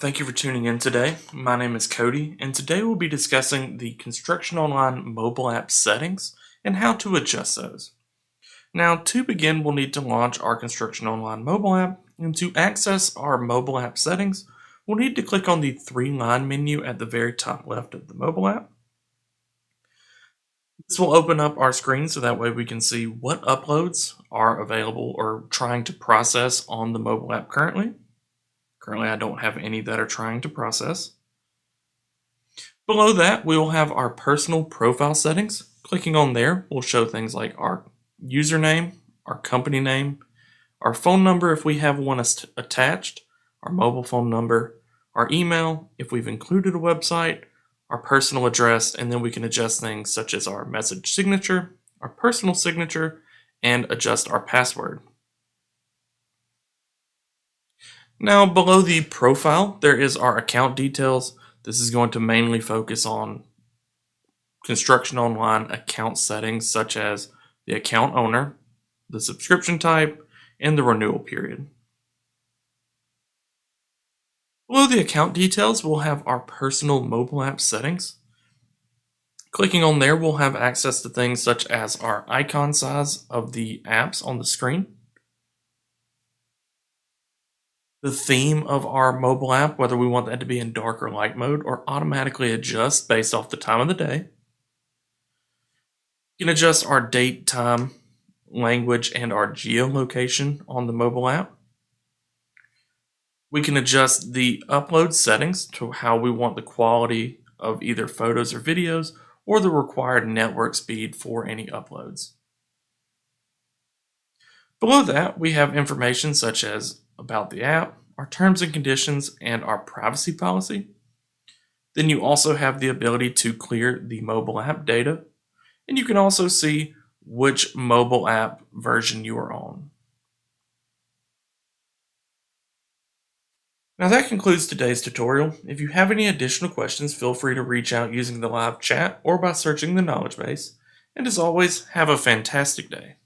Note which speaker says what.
Speaker 1: Thank you for tuning in today. My name is Cody, and today we'll be discussing the Construction Online mobile app settings and how to adjust those. Now, to begin, we'll need to launch our Construction Online mobile app, and to access our mobile app settings, we'll need to click on the three-line menu at the very top left of the mobile app. This will open up our screen so that way we can see what uploads are available or trying to process on the mobile app currently. Currently, I don't have any that are trying to process. Below that, we will have our personal profile settings. Clicking on there will show things like our username, our company name, our phone number if we have one attached, our mobile phone number, our email if we've included a website, our personal address, and then we can adjust things such as our message signature, our personal signature, and adjust our password. Now, below the profile, there is our account details. This is going to mainly focus on Construction Online account settings such as the account owner, the subscription type, and the renewal period. Below the account details, we'll have our personal mobile app settings. Clicking on there, we'll have access to things such as our icon size of the apps on the screen, the theme of our mobile app, whether we want that to be in dark or light mode, or automatically adjust based off the time of the day. You can adjust our date, time, language, and our geolocation on the mobile app. We can adjust the upload settings to how we want the quality of either photos or videos, or the required network speed for any uploads. Below that, we have information such as about the app, our terms and conditions, and our privacy policy. Then you also have the ability to clear the mobile app data, and you can also see which mobile app version you are on. Now that concludes today's tutorial. If you have any additional questions, feel free to reach out using the live chat or by searching the knowledge base. And as always, have a fantastic day.